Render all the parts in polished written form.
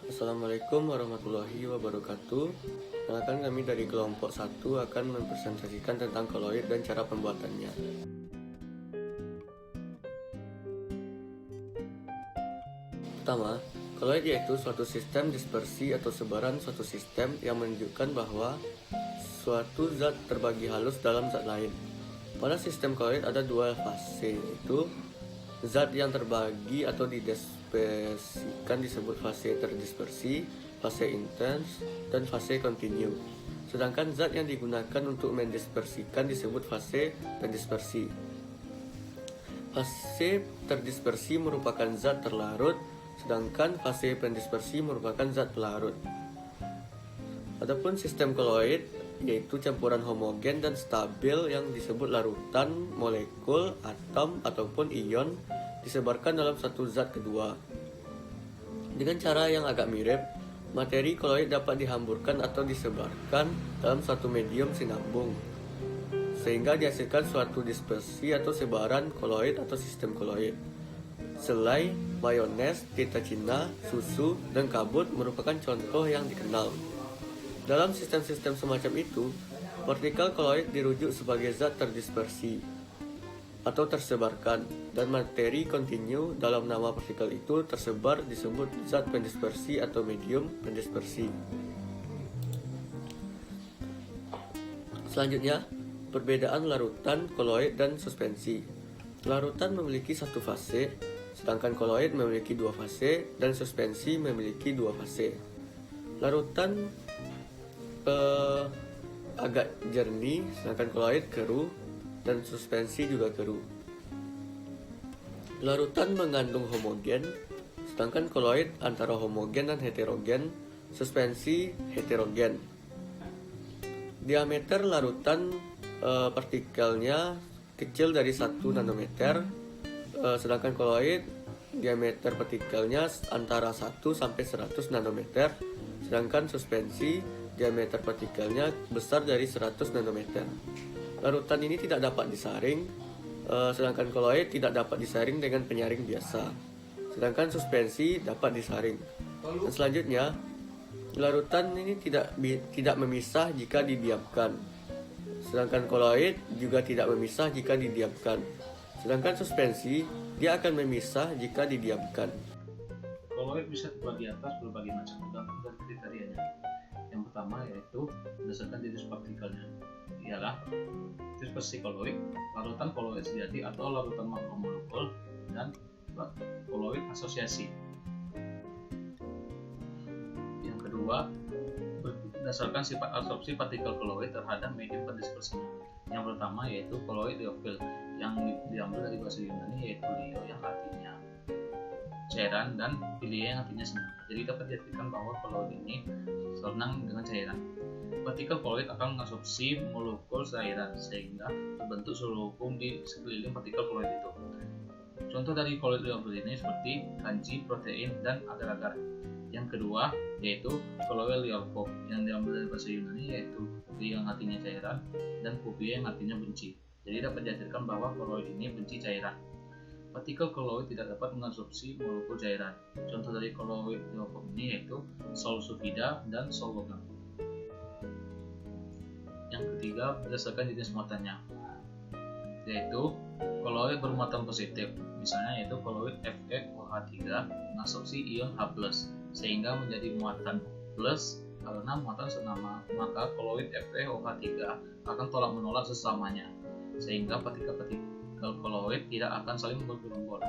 Assalamualaikum warahmatullahi wabarakatuh. Perkenalkan, kami dari kelompok 1 akan mempresentasikan tentang koloid dan cara pembuatannya. Pertama, koloid yaitu suatu sistem dispersi atau sebaran suatu sistem yang menunjukkan bahwa suatu zat terbagi halus dalam zat lain. Pada sistem koloid ada dua fase, yaitu zat yang terbagi atau didispersikan disebut fase terdispersi, fase intens, dan fase kontinu. Sedangkan zat yang digunakan untuk mendispersikan disebut fase terdispersi. Fase terdispersi merupakan zat terlarut, sedangkan fase pendispersi merupakan zat pelarut. Adapun sistem koloid yaitu campuran homogen dan stabil yang disebut larutan, molekul, atom, ataupun ion disebarkan dalam satu zat kedua. Dengan cara yang agak mirip, materi koloid dapat dihamburkan atau disebarkan dalam suatu medium sinambung, sehingga dihasilkan suatu dispersi atau sebaran koloid atau sistem koloid. Selai, mayones, tinta Cina, susu, dan kabut merupakan contoh yang dikenal. Dalam sistem-sistem semacam itu, partikel koloid dirujuk sebagai zat terdispersi atau tersebarkan, dan materi kontinu dalam nama partikel itu tersebar disebut zat pendispersi atau medium pendispersi. Selanjutnya, perbedaan larutan, koloid, dan suspensi. Larutan memiliki satu fase, sedangkan koloid memiliki dua fase, dan suspensi memiliki dua fase. Larutan agak jernih, sedangkan koloid keruh, dan suspensi juga keruh. Larutan mengandung homogen, sedangkan koloid antara homogen dan heterogen, suspensi heterogen. Diameter larutan partikelnya kecil dari 1 nanometer, sedangkan koloid diameter partikelnya antara 1 sampai 100 nanometer, sedangkan suspensi diameter partikelnya besar dari 100 nanometer. Larutan ini tidak dapat disaring, sedangkan koloid tidak dapat disaring dengan penyaring biasa, sedangkan suspensi dapat disaring. Dan selanjutnya, larutan ini tidak memisah jika didiamkan, sedangkan koloid juga tidak memisah jika didiamkan, sedangkan suspensi dia akan memisah jika didiamkan. Koloid bisa terbagi atas berbagai macam tergantung dari kriterianya. Yang pertama yaitu berdasarkan jenis partikelnya, ialah dispersi koloid, larutan koloid sejati atau larutan makromolekul, dan koloid asosiasi. Yang kedua, berdasarkan sifat absorpsi partikel koloid terhadap medium pendispersinya. Yang pertama yaitu koloid liofil, yang diambil dari bahasa Yunani yaitu lio yang artinya cairan dan philia yang artinya senang. Jadi dapat diartikan bahwa koloid ini senang dengan cairan. Partikel koloid akan mengabsorpsi molekul cairan sehingga terbentuk seluruh hukum di sekeliling partikel koloid itu. Contoh dari koloid liofil ini seperti kanji, protein, dan agar-agar. Yang kedua yaitu koloid liofil yang diambil dari bahasa Yunani yaitu li yang artinya cairan dan phobia yang artinya benci. Jadi dapat diartikan bahwa koloid ini benci cairan. Partikel koloid tidak dapat mengabsorpsi molekul cairan. Contoh dari koloid liofil ini yaitu sol sulfida dan sol logam. Yang ketiga, berdasarkan jenis muatannya, yaitu koloid bermuatan positif, misalnya yaitu koloid FeOH3 mengabsorpsi ion H+, sehingga menjadi muatan plus. Karena muatan senama, maka koloid FeOH3 akan tolak menolak sesamanya, sehingga partikel-partikel koloid tidak akan saling bergerombol.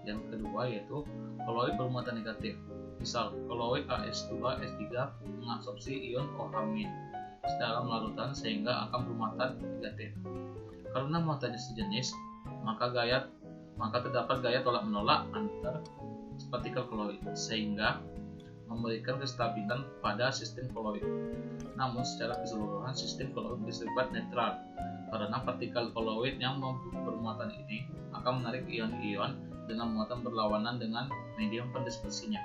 Yang kedua yaitu koloid bermuatan negatif, misal koloid AS2S3 mengabsorpsi ion OH- dalam larutan sehingga akan bermuatan negatif. Karena muatannya sejenis, maka terdapat gaya tolak menolak antar partikel koloid sehingga memberikan kestabilan pada sistem koloid. Namun secara keseluruhan sistem koloid bersifat netral, karena partikel koloid yang bermuatan ini akan menarik ion-ion dengan muatan berlawanan dengan medium pendispersinya.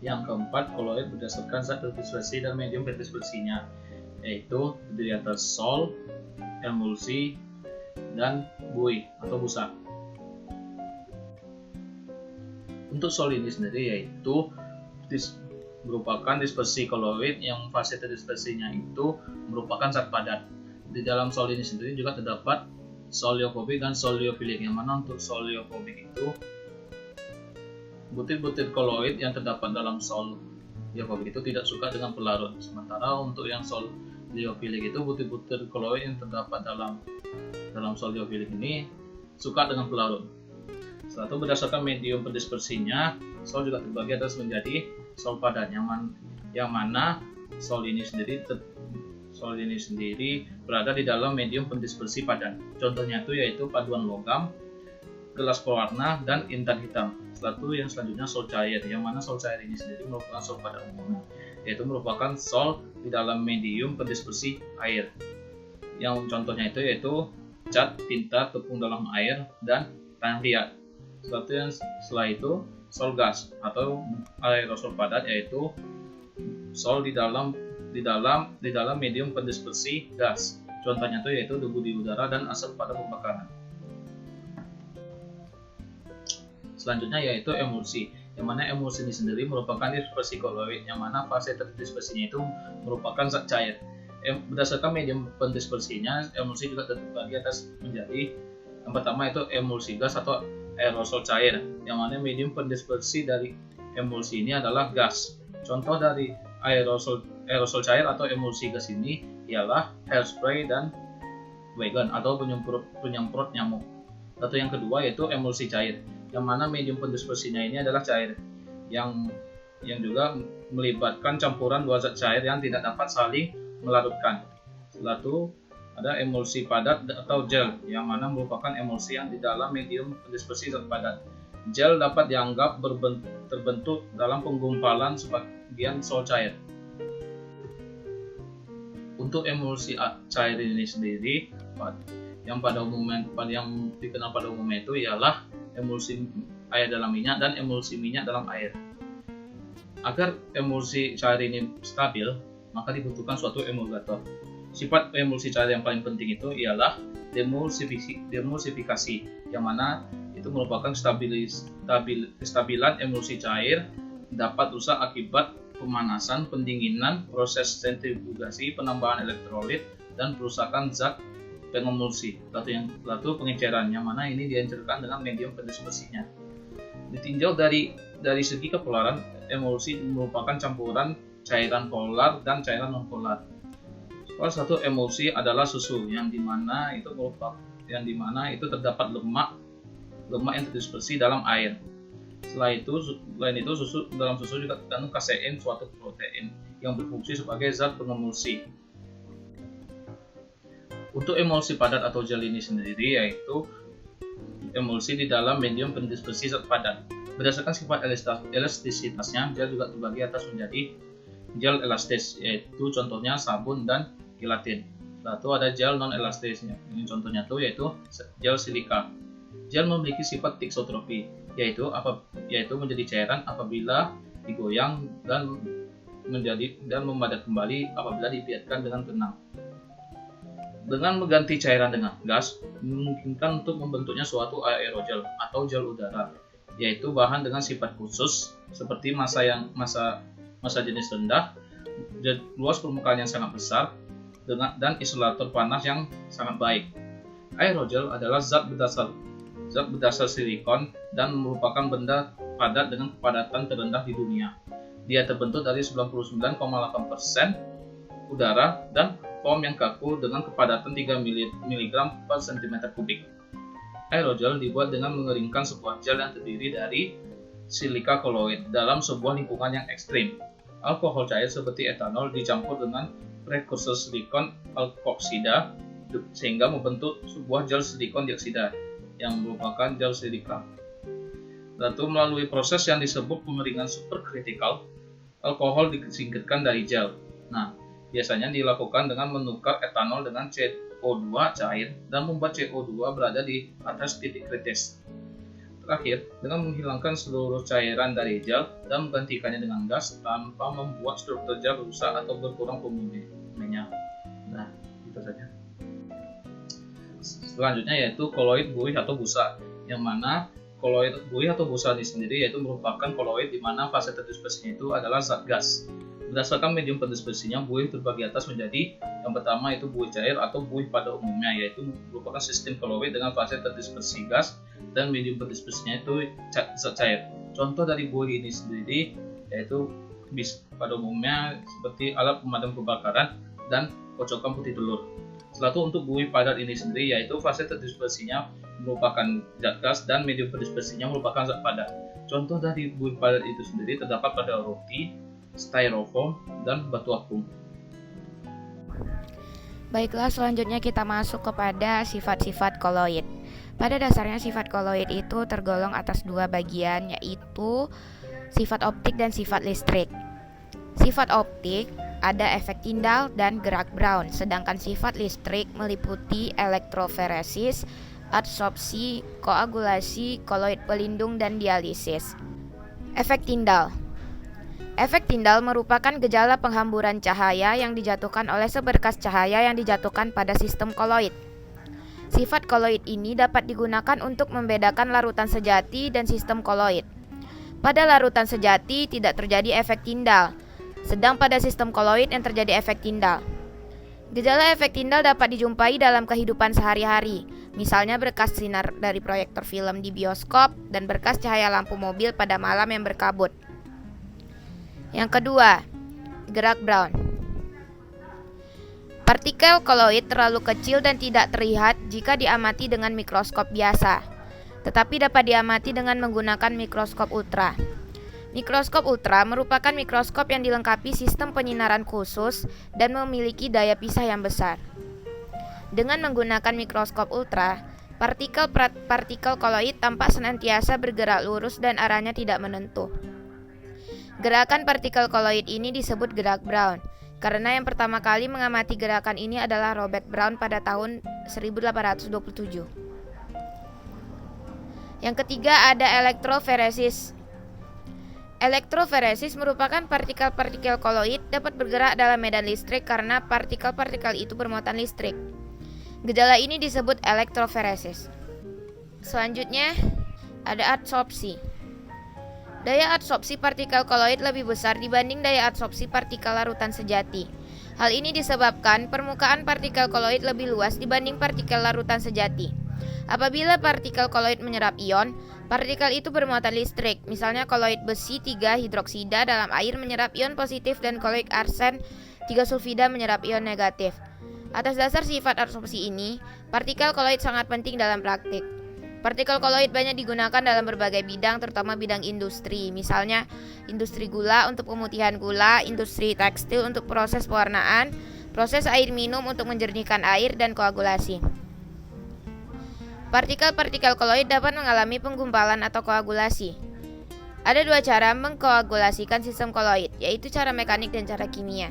Yang keempat, koloid berdasarkan zat terdispersi dan medium pendispersinya, yaitu terdiri atas sol, emulsi, dan buih atau busa. Untuk sol ini sendiri yaitu merupakan dispersi koloid yang fase terdispersinya itu merupakan zat padat. Di dalam sol ini sendiri juga terdapat sol liofobik dan sol liofilik, yang mana untuk sol liofobik itu butir-butir koloid yang terdapat dalam sol liofobik itu tidak suka dengan pelarut. Sementara untuk yang sol liofilik itu butir-butir koloid yang terdapat dalam sol liofilik ini suka dengan pelarut. Setelah itu berdasarkan medium pendispersinya, sol juga terbagi atas menjadi sol padat, yang mana sol ini sendiri berada di dalam medium pendispersi padat. Contohnya itu yaitu paduan logam, gelas pewarna, dan intan hitam. Setelah itu yang selanjutnya sol cair, yang mana sol cair ini sendiri merupakan sol padat umumnya, yaitu merupakan sol di dalam medium pendispersi air. Yang contohnya itu yaitu cat, tinta, tepung dalam air, dan tanah liat. Setelah itu sol gas atau aerosol padat, yaitu sol di dalam medium pendispersi gas. Contohnya itu yaitu debu di udara dan asap pada pembakaran. Selanjutnya yaitu emulsi, yang mana emulsi ini sendiri merupakan dispersi koloid, yang mana fase terdispersinya itu merupakan zat cair. Berdasarkan medium pendispersinya, emulsi juga terbagi atas menjadi yang pertama itu emulsi gas atau aerosol cair, yang mana medium pendispersi dari emulsi ini adalah gas. Contoh dari aerosol cair atau emulsi gas ini ialah hairspray dan baygon atau penyemprot nyamuk. Atau yang kedua yaitu emulsi cair, yang mana medium pendispersinya ini adalah cair, yang juga melibatkan campuran dua zat cair yang tidak dapat saling melarutkan. Setelah itu ada emulsi padat atau gel, yang mana merupakan emulsi yang di dalam medium pendispersi zat padat. Gel dapat dianggap terbentuk dalam penggumpalan sebagian sol cair. Untuk emulsi cair ini sendiri, yang dikenal pada umumnya itu ialah emulsi air dalam minyak dan emulsi minyak dalam air. Agar emulsi cair ini stabil, maka dibutuhkan suatu emulgator. Sifat emulsi cair yang paling penting itu ialah demulsifikasi, yang mana itu merupakan kestabilan emulsi cair dapat rusak akibat pemanasan, pendinginan, proses sentrifugasi, penambahan elektrolit, dan perusakan zat pengemulsi. Lalu pengenceran, yang mana ini diencerkan dengan medium pendispersinya. Ditinjau dari segi kepolaran, emulsi merupakan campuran cairan polar dan cairan non polar. Salah satu emulsi adalah susu, yang dimana itu terdapat lemak yang terdispersi dalam air. Selain itu dalam susu juga terkandung kasein, suatu protein yang berfungsi sebagai zat pengemulsi. Untuk emulsi padat atau gel ini sendiri yaitu emulsi di dalam medium pendispersi zat padat. Berdasarkan sifat elastisitasnya, gel juga terbagi atas menjadi gel elastis, yaitu contohnya sabun dan gelatin. Lalu ada gel non elastisnya. Ini contohnya yaitu gel silika. Gel memiliki sifat thixotropi, yaitu menjadi cairan apabila digoyang dan memadat kembali apabila dibiarkan dengan tenang. Dengan mengganti cairan dengan gas, memungkinkan untuk membentuknya suatu aerogel atau gel udara, yaitu bahan dengan sifat khusus seperti massa jenis rendah, luas permukaan yang sangat besar, dan isolator panas yang sangat baik. Aerogel adalah zat berdasar silikon dan merupakan benda padat dengan kepadatan terendah di dunia. Dia terbentuk dari 99,8% udara dan foam yang kaku dengan kepadatan 3 mg per cm kubik. Aerogel dibuat dengan mengeringkan sebuah gel yang terdiri dari silika koloid dalam sebuah lingkungan yang ekstrim. Alkohol cair seperti etanol dicampur dengan prekursor silikon alkoksida sehingga membentuk sebuah gel silikon dioksida yang merupakan gel silika. Lalu melalui proses yang disebut pengeringan superkritikal, alkohol disingkirkan dari gel. Nah, biasanya dilakukan dengan menukar etanol dengan CO2 cair dan membuat CO2 berada di atas titik kritis. Terakhir, dengan menghilangkan seluruh cairan dari gel dan menggantikannya dengan gas tanpa membuat struktur gel rusak atau berkurang volumenya. Nah, itu saja. Selanjutnya yaitu koloid buih atau busa, yang mana koloid buih atau busa ini sendiri yaitu merupakan koloid di mana fase terdispersinya itu adalah zat gas. Berdasarkan medium terdispersinya, buih terbagi atas menjadi yang pertama itu buih cair atau buih pada umumnya, yaitu merupakan sistem koloid dengan fase terdispersi gas dan medium terdispersinya itu zat cair. Contoh dari buih ini sendiri yaitu pada umumnya seperti alat pemadam kebakaran dan kocokan putih telur. Setelah itu untuk buih padat ini sendiri yaitu fase terdispersinya merupakan zat gas dan medium terdispersinya merupakan zat padat. Contoh dari buih padat itu sendiri terdapat pada roti, styrofoam, dan batu apung. Baiklah, selanjutnya kita masuk kepada sifat-sifat koloid. Pada dasarnya sifat koloid itu tergolong atas dua bagian, yaitu sifat optik dan sifat listrik. Sifat optik ada efek Tyndall dan gerak Brown, sedangkan sifat listrik meliputi elektroforesis, adsorpsi, koagulasi, koloid pelindung, dan dialisis. Efek Tyndall. Efek Tyndall merupakan gejala penghamburan cahaya yang dijatuhkan oleh seberkas cahaya yang dijatuhkan pada sistem koloid. Sifat koloid ini dapat digunakan untuk membedakan larutan sejati dan sistem koloid. Pada larutan sejati tidak terjadi efek Tyndall, sedang pada sistem koloid yang terjadi efek Tyndall. Gejala efek Tyndall dapat dijumpai dalam kehidupan sehari-hari, misalnya berkas sinar dari proyektor film di bioskop dan berkas cahaya lampu mobil pada malam yang berkabut. Yang kedua, gerak Brown. Partikel koloid terlalu kecil dan tidak terlihat jika diamati dengan mikroskop biasa, tetapi dapat diamati dengan menggunakan mikroskop ultra. Mikroskop ultra merupakan mikroskop yang dilengkapi sistem penyinaran khusus dan memiliki daya pisah yang besar. Dengan menggunakan mikroskop ultra, partikel koloid tampak senantiasa bergerak lurus dan arahnya tidak menentu. Gerakan partikel koloid ini disebut gerak Brown, karena yang pertama kali mengamati gerakan ini adalah Robert Brown pada tahun 1827. Yang ketiga ada elektroforesis. Elektroforesis merupakan partikel-partikel koloid dapat bergerak dalam medan listrik karena partikel-partikel itu bermuatan listrik. Gejala ini disebut elektroforesis. Selanjutnya ada adsorpsi. Daya adsorpsi partikel koloid lebih besar dibanding daya adsorpsi partikel larutan sejati. Hal ini disebabkan permukaan partikel koloid lebih luas dibanding partikel larutan sejati. Apabila partikel koloid menyerap ion, partikel itu bermuatan listrik. Misalnya koloid besi 3 hidroksida dalam air menyerap ion positif dan koloid arsen 3 sulfida menyerap ion negatif. Atas dasar sifat adsorpsi ini, partikel koloid sangat penting dalam praktik. Partikel koloid banyak digunakan dalam berbagai bidang, terutama bidang industri. Misalnya, industri gula untuk pemutihan gula, industri tekstil untuk proses pewarnaan, proses air minum untuk menjernihkan air, dan koagulasi. Partikel-partikel koloid dapat mengalami penggumpalan atau koagulasi. Ada dua cara mengkoagulasikan sistem koloid, yaitu cara mekanik dan cara kimia.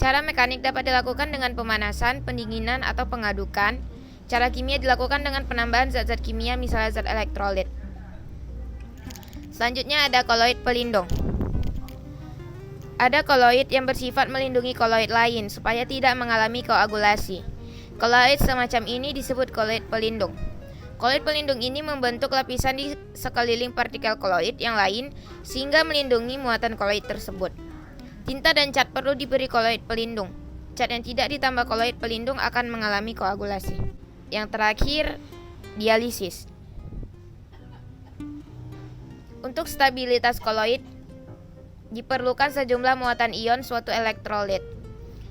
Cara mekanik dapat dilakukan dengan pemanasan, pendinginan, atau pengadukan. Cara kimia dilakukan dengan penambahan zat-zat kimia, misalnya zat elektrolit. Selanjutnya ada koloid pelindung. Ada koloid yang bersifat melindungi koloid lain supaya tidak mengalami koagulasi. Koloid semacam ini disebut koloid pelindung. Koloid pelindung ini membentuk lapisan di sekeliling partikel koloid yang lain sehingga melindungi muatan koloid tersebut. Tinta dan cat perlu diberi koloid pelindung. Cat yang tidak ditambah koloid pelindung akan mengalami koagulasi. Yang terakhir, dialisis. Untuk stabilitas koloid, diperlukan sejumlah muatan ion suatu elektrolit.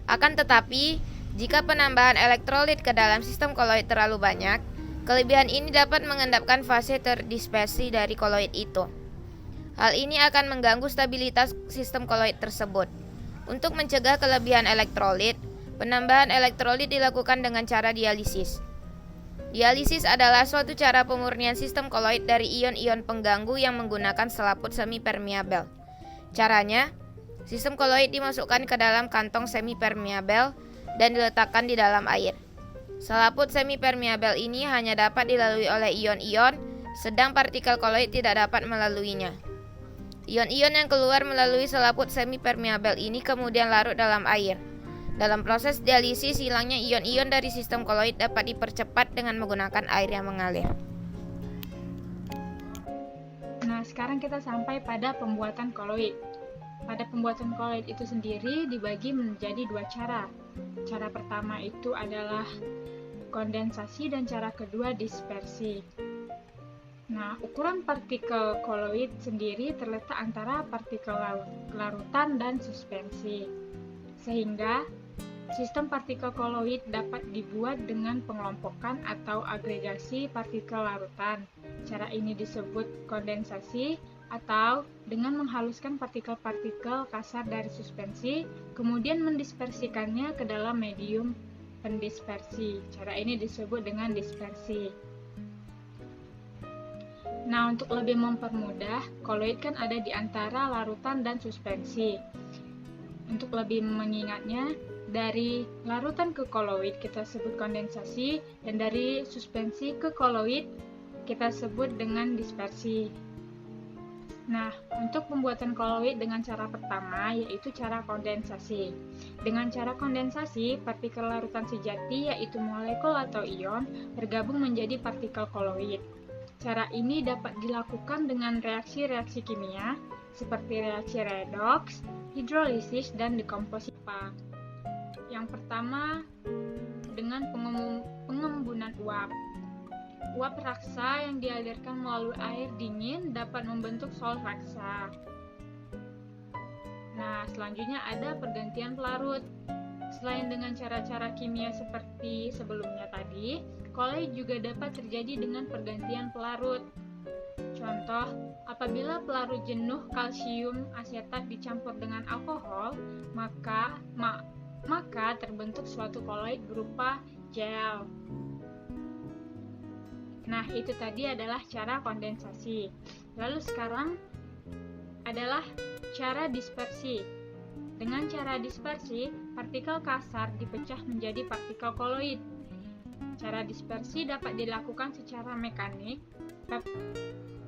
Akan tetapi, jika penambahan elektrolit ke dalam sistem koloid terlalu banyak, kelebihan ini dapat mengendapkan fase terdispersi dari koloid itu. Hal ini akan mengganggu stabilitas sistem koloid tersebut. Untuk mencegah kelebihan elektrolit, penambahan elektrolit dilakukan dengan cara dialisis. Dialisis adalah suatu cara pemurnian sistem koloid dari ion-ion pengganggu yang menggunakan selaput semi-permeabel. Caranya, sistem koloid dimasukkan ke dalam kantong semi-permeabel dan diletakkan di dalam air. Selaput semi-permeabel ini hanya dapat dilalui oleh ion-ion, sedang partikel koloid tidak dapat melaluinya. Ion-ion yang keluar melalui selaput semi-permeabel ini kemudian larut dalam air. Dalam proses dialisis, hilangnya ion-ion dari sistem koloid dapat dipercepat dengan menggunakan air yang mengalir. sekarang kita sampai pada pembuatan koloid. Pada pembuatan koloid itu sendiri dibagi menjadi dua cara. Cara pertama itu adalah kondensasi dan cara kedua dispersi. Nah, ukuran partikel koloid sendiri terletak antara partikel larutan dan suspensi. Sehingga sistem partikel koloid dapat dibuat dengan pengelompokan atau agregasi partikel larutan. Cara ini disebut kondensasi, atau dengan menghaluskan partikel-partikel kasar dari suspensi, kemudian mendispersikannya ke dalam medium pendispersi. Cara ini disebut dengan dispersi. Nah, untuk lebih mempermudah, koloid kan ada di antara larutan dan suspensi. Untuk lebih mengingatnya, dari larutan ke koloid kita sebut kondensasi, dan dari suspensi ke koloid kita sebut dengan dispersi. Nah, untuk pembuatan koloid dengan cara pertama yaitu cara kondensasi. Dengan cara kondensasi, partikel larutan sejati yaitu molekul atau ion bergabung menjadi partikel koloid. Cara ini dapat dilakukan dengan reaksi-reaksi kimia seperti reaksi redoks, hidrolisis, dan dekomposisi. Yang pertama, dengan pengembunan uap. Uap raksa yang dialirkan melalui air dingin dapat membentuk sol raksa. Nah, selanjutnya ada pergantian pelarut. Selain dengan cara-cara kimia seperti sebelumnya tadi, koloid juga dapat terjadi dengan pergantian pelarut. Contoh, apabila pelarut jenuh kalsium asetat dicampur dengan alkohol, maka terbentuk suatu koloid berupa gel. Nah, itu tadi adalah cara kondensasi. Lalu sekarang adalah cara dispersi. Dengan cara dispersi, partikel kasar dipecah menjadi partikel koloid. Cara dispersi dapat dilakukan secara mekanik,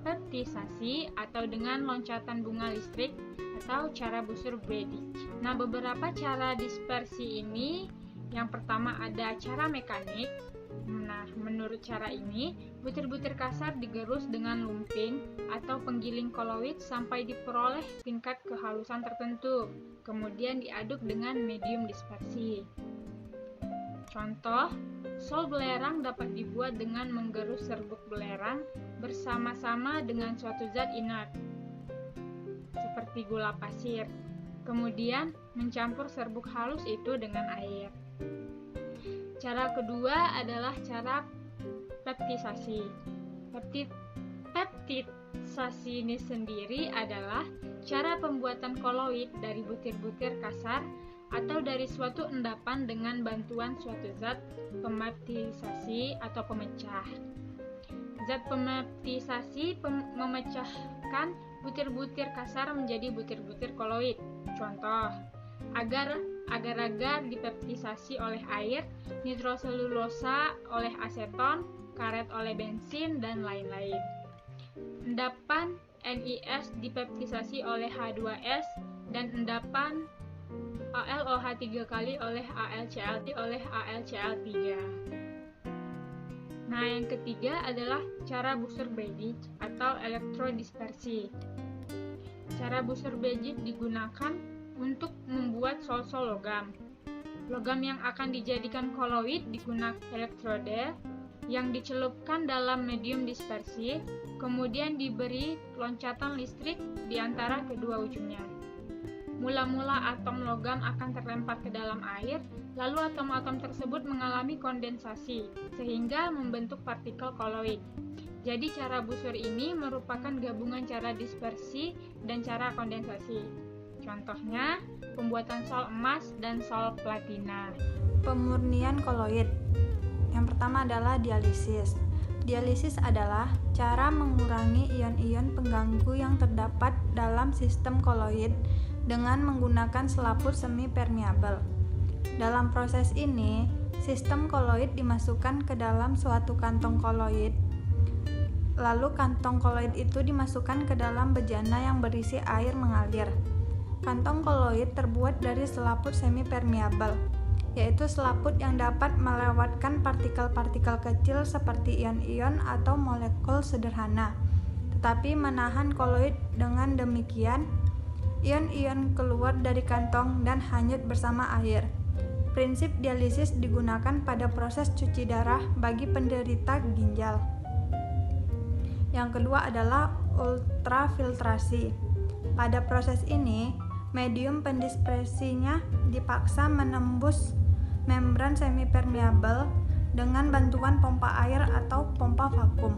peptisasi, atau dengan loncatan bunga listrik, atau cara Busur-Brady. Nah, beberapa cara dispersi ini, yang pertama ada cara mekanik. Nah, menurut cara ini, butir-butir kasar digerus dengan lumping atau penggiling koloid sampai diperoleh tingkat kehalusan tertentu, kemudian diaduk dengan medium dispersi. Contoh, sol belerang dapat dibuat dengan menggerus serbuk belerang bersama-sama dengan suatu zat inert, seperti gula pasir, kemudian mencampur serbuk halus itu dengan air. Cara kedua adalah cara peptisasi. Peptisasi ini sendiri adalah cara pembuatan koloid dari butir-butir kasar atau dari suatu endapan dengan bantuan suatu zat pemeptisasi atau pemecah. Zat pemeptisasi memecahkan butir-butir kasar menjadi butir-butir koloid. Contoh, agar-agar dipeptisasi oleh air, nitroselulosa oleh aseton, karet oleh bensin, dan lain-lain. Endapan NiS dipeptisasi oleh H2S dan endapan AlOH 3 kali oleh AlCl3. Nah, yang ketiga adalah cara Busur-Brady atau elektrodispersi. Cara Busur-Brady digunakan untuk membuat sol-sol logam. Logam yang akan dijadikan koloid digunakan elektrode yang dicelupkan dalam medium dispersi, kemudian diberi loncatan listrik di antara kedua ujungnya. Mula-mula atom logam akan terlempar ke dalam air, lalu atom-atom tersebut mengalami kondensasi, sehingga membentuk partikel koloid. Jadi cara Busur ini merupakan gabungan cara dispersi dan cara kondensasi. Contohnya, pembuatan sol emas dan sol platina. Pemurnian koloid. Yang pertama adalah dialisis. Dialisis adalah cara mengurangi ion-ion pengganggu yang terdapat dalam sistem koloid dengan menggunakan selaput semi permeabel. Dalam proses ini, sistem koloid dimasukkan ke dalam suatu kantong koloid. Lalu kantong koloid itu dimasukkan ke dalam bejana yang berisi air mengalir. Kantong koloid terbuat dari selaput semi permeabel, yaitu selaput yang dapat melewatkan partikel-partikel kecil seperti ion-ion atau molekul sederhana. tetapi menahan koloid. Dengan demikian, ion-ion keluar dari kantong dan hanyut bersama air. Prinsip dialisis digunakan pada proses cuci darah bagi penderita ginjal. Yang kedua adalah ultrafiltrasi. Pada proses ini, medium pendispersinya dipaksa menembus membran semipermeabel dengan bantuan pompa air atau pompa vakum.